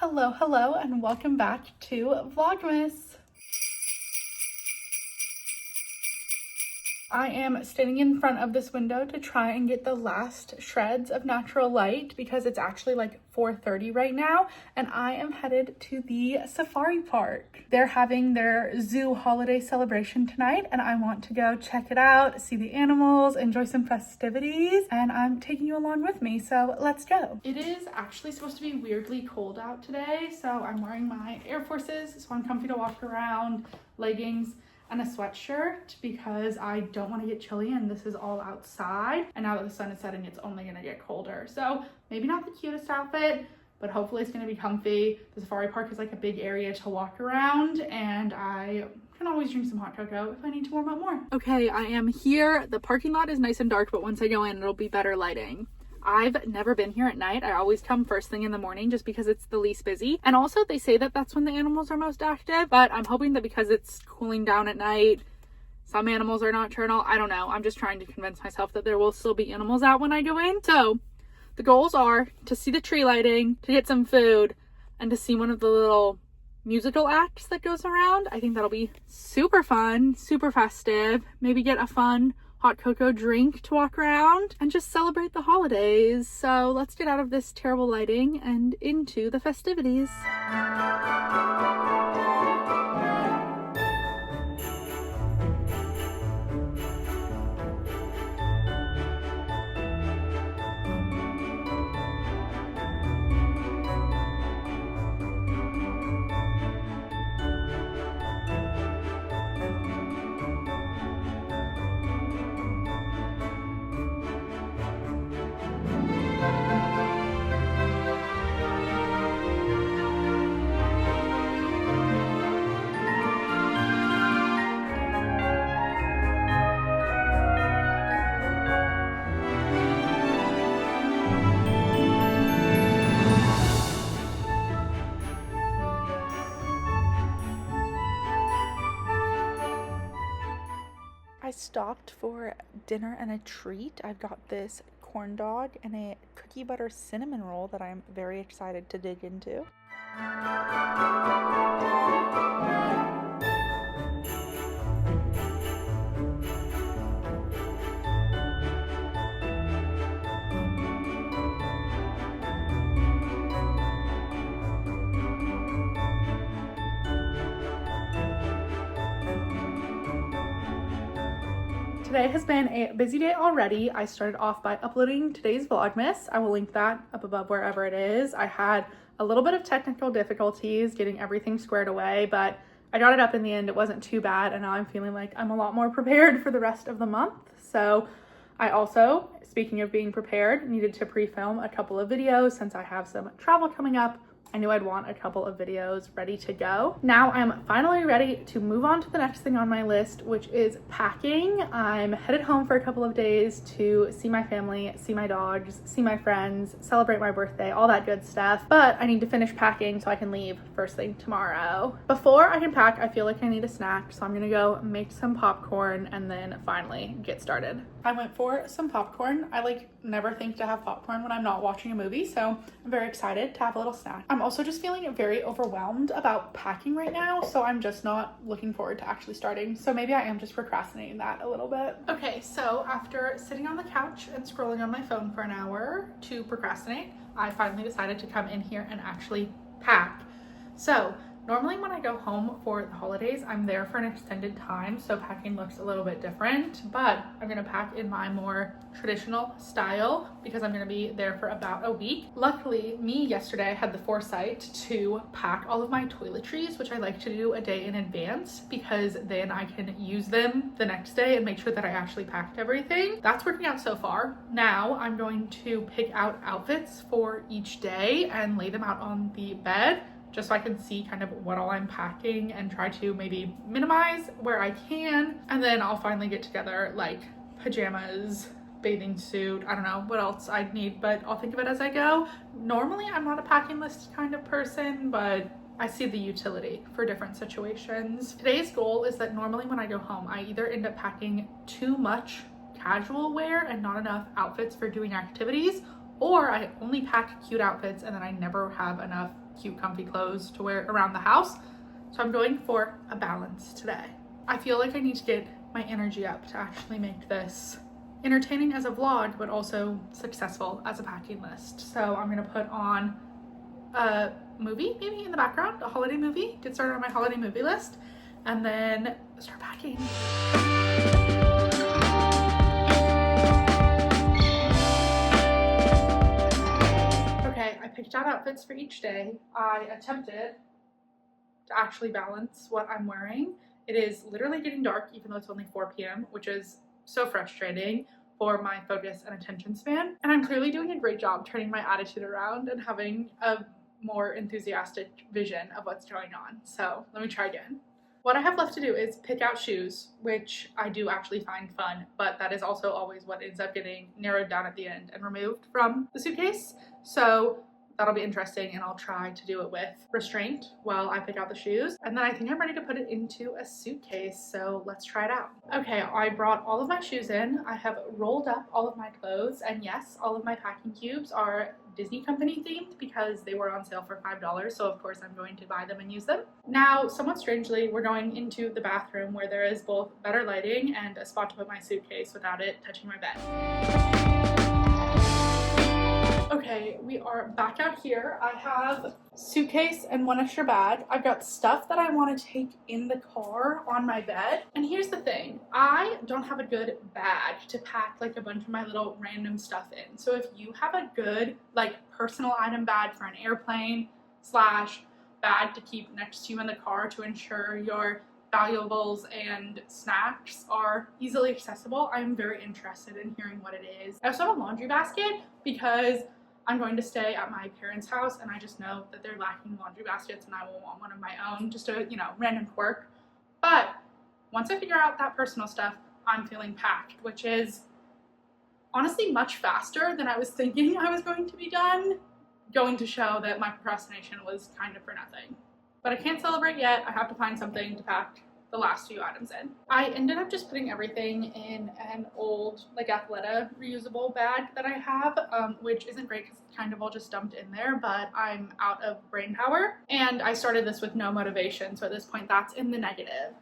Hello, and welcome back to Vlogmas. I am standing in front of this window to try and get the last shreds of natural light because it's actually like 4:30 right now, and I am headed to the safari park. They're having their zoo holiday celebration tonight, and I want to go check it out, see the animals, enjoy some festivities, and I'm taking you along with me, so let's go. It is actually supposed to be weirdly cold out today, so I'm wearing my Air Forces so I'm comfy to walk around, leggings, and a sweatshirt because I don't want to get chilly, and this is all outside, and now that the sun is setting it's only going to get colder. So maybe not the cutest outfit, but hopefully it's going to be comfy. The safari park is like a big area to walk around, and I can always drink some hot cocoa if I need to warm up more. Okay, I am here. The parking lot is nice and dark, but once I go in it'll be better lighting. I've never been here at night. I always come first thing in the morning just because it's the least busy. And also they say that that's when the animals are most active, but I'm hoping that because it's cooling down at night, some animals are nocturnal. I don't know. I'm just trying to convince myself that there will still be animals out when I go in. So the goals are to see the tree lighting, to get some food, and to see one of the little musical acts that goes around. I think that'll be super fun, super festive. Maybe get a fun hot cocoa drink to walk around and just celebrate the holidays. So let's get out of this terrible lighting and into the festivities. I stopped for dinner and a treat. I've got this corn dog and a cookie butter cinnamon roll that I'm very excited to dig into. Today has been a busy day already. I started off by uploading today's Vlogmas. I will link that up above wherever it is. I had a little bit of technical difficulties getting everything squared away, but I got it up in the end. It wasn't too bad, and now I'm feeling like I'm a lot more prepared for the rest of the month. So I also, speaking of being prepared, needed to pre-film a couple of videos since I have some travel coming up. I knew I'd want a couple of videos ready to go. Now I'm finally ready to move on to the next thing on my list, which is packing. I'm headed home for a couple of days to see my family, see my dogs, see my friends, celebrate my birthday, all that good stuff. But I need to finish packing so I can leave first thing tomorrow. Before I can pack, I feel like I need a snack, so I'm gonna go make some popcorn and then finally get started. I went for some popcorn. I never think to have popcorn when I'm not watching a movie, so I'm very excited to have a little snack. I'm also just feeling very overwhelmed about packing right now, so I'm just not looking forward to actually starting. So maybe I am just procrastinating that a little bit. Okay, so after sitting on the couch and scrolling on my phone for an hour to procrastinate, I finally decided to come in here and actually pack. So normally when I go home for the holidays, I'm there for an extended time, so packing looks a little bit different, but I'm gonna pack in my more traditional style because I'm gonna be there for about a week. Luckily, me yesterday had the foresight to pack all of my toiletries, which I like to do a day in advance because then I can use them the next day and make sure that I actually packed everything. That's working out so far. Now I'm going to pick out outfits for each day and lay them out on the bed, just so I can see kind of what all I'm packing and try to maybe minimize where I can. And then I'll finally get together like pajamas, bathing suit, I don't know what else I'd need, but I'll think of it as I go. Normally I'm not a packing list kind of person, but I see the utility for different situations. Today's goal is that normally when I go home, I either end up packing too much casual wear and not enough outfits for doing activities, or I only pack cute outfits and then I never have enough cute comfy clothes to wear around the house. So I'm going for a balance today. I feel like I need to get my energy up to actually make this entertaining as a vlog, but also successful as a packing list. So I'm gonna put on a movie maybe in the background, a holiday movie, get started on my holiday movie list, and then start packing. Okay, I picked out outfits for each day. I attempted to actually balance what I'm wearing. It is literally getting dark even though it's only 4 p.m., which is so frustrating for my focus and attention span. And I'm clearly doing a great job turning my attitude around and having a more enthusiastic vision of what's going on. So let me try again. What I have left to do is pick out shoes, which I do actually find fun, but that is also always what ends up getting narrowed down at the end and removed from the suitcase. So that'll be interesting, and I'll try to do it with restraint while I pick out the shoes. And then I think I'm ready to put it into a suitcase, so let's try it out. Okay, I brought all of my shoes in. I have rolled up all of my clothes, and yes, all of my packing cubes are Disney Company themed because they were on sale for $5, so of course I'm going to buy them and use them. Now, somewhat strangely, we're going into the bathroom where there is both better lighting and a spot to put my suitcase without it touching my bed. Okay, we are back out here. I have suitcase and one extra bag. I've got stuff that I want to take in the car on my bed. And here's the thing, I don't have a good bag to pack like a bunch of my little random stuff in. So if you have a good like personal item bag for an airplane / bag to keep next to you in the car to ensure your valuables and snacks are easily accessible, I'm very interested in hearing what it is. I also have a laundry basket because I'm going to stay at my parents' house and I just know that they're lacking laundry baskets and I will want one of my own, just a, random quirk. But once I figure out that personal stuff, I'm feeling packed, which is honestly much faster than I was thinking I was going to be done, going to show that my procrastination was kind of for nothing. But I can't celebrate yet. I have to find something to pack the last few items in. I ended up just putting everything in an old like Athleta reusable bag that I have, which isn't great because it's kind of all just dumped in there, but I'm out of brain power and I started this with no motivation, so at this point that's in the negative.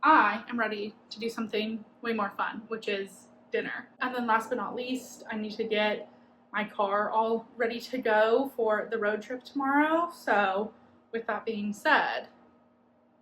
I am ready to do something way more fun, which is dinner. And then last but not least, I need to get my car all ready to go for the road trip tomorrow. So with that being said,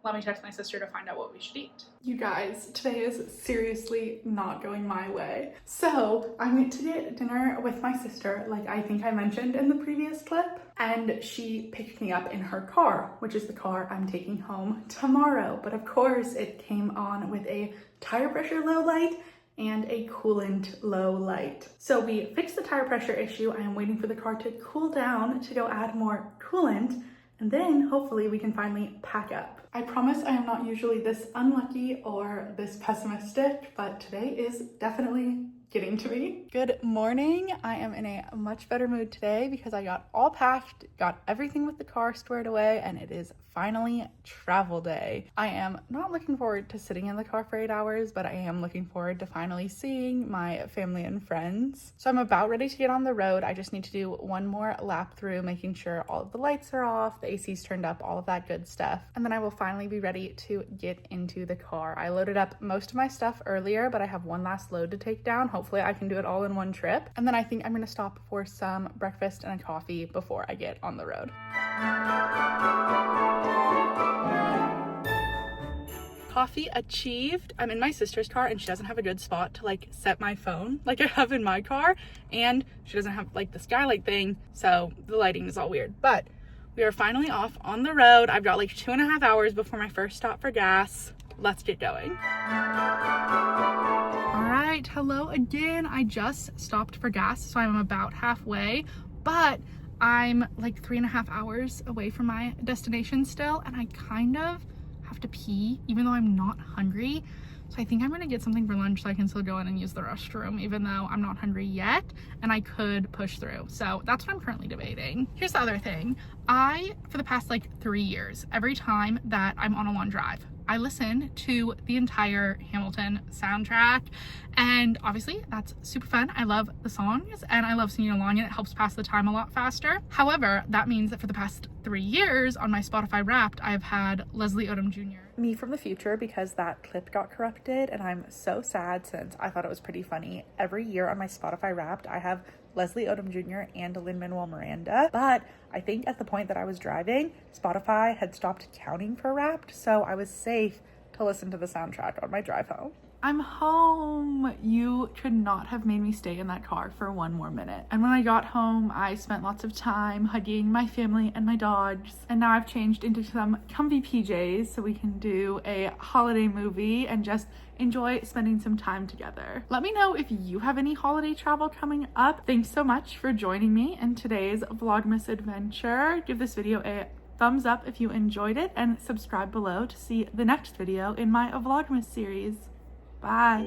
let me text my sister to find out what we should eat. You guys, today is seriously not going my way. So I went to get dinner with my sister, like I think I mentioned in the previous clip, and she picked me up in her car, which is the car I'm taking home tomorrow. But of course it came on with a tire pressure low light and a coolant low light. So we fixed the tire pressure issue. I am waiting for the car to cool down to go add more coolant, and then hopefully we can finally pack up. I promise I am not usually this unlucky or this pessimistic, but today is definitely getting to me. Good morning. I am in a much better mood today because I got all packed, got everything with the car squared away, and it is finally travel day. I am not looking forward to sitting in the car for 8 hours, but I am looking forward to finally seeing my family and friends. So I'm about ready to get on the road. I just need to do one more lap through, making sure all of the lights are off, the AC's turned up, all of that good stuff. And then I will finally be ready to get into the car. I loaded up most of my stuff earlier, but I have one last load to take down. Hopefully I can do it all in one trip. And then I think I'm gonna stop for some breakfast and a coffee before I get on the road. Coffee achieved. I'm in my sister's car and she doesn't have a good spot to like set my phone like I have in my car, and she doesn't have like the skylight thing, so the lighting is all weird. But we are finally off on the road. I've got like 2.5 hours before my first stop for gas. Let's get going. All right, hello again. I just stopped for gas, so I'm about halfway, but I'm like 3.5 hours away from my destination still, and I kind of have to pee even though I'm not hungry. So I think I'm gonna get something for lunch so I can still go in and use the restroom even though I'm not hungry yet and I could push through. So that's what I'm currently debating. Here's the other thing. For the past like 3 years, every time that I'm on a long drive, I listened to the entire Hamilton soundtrack, and obviously that's super fun. I love the songs and I love singing along, and it helps pass the time a lot faster. However, that means that for the past 3 years on my Spotify Wrapped, I've had Leslie Odom Jr. Me from the future, because that clip got corrupted and I'm so sad since I thought it was pretty funny. Every year on my Spotify Wrapped, I have Leslie Odom Jr. and Lin-Manuel Miranda, but I think at the point that I was driving, Spotify had stopped counting for Wrapped, so I was safe to listen to the soundtrack on my drive home. I'm home. You could not have made me stay in that car for 1 more minute. And when I got home, I spent lots of time hugging my family and my dogs. And now I've changed into some comfy PJs so we can do a holiday movie and just enjoy spending some time together. Let me know if you have any holiday travel coming up. Thanks so much for joining me in today's Vlogmas adventure. Give this video a thumbs up if you enjoyed it, and subscribe below to see the next video in my Vlogmas series. Bye.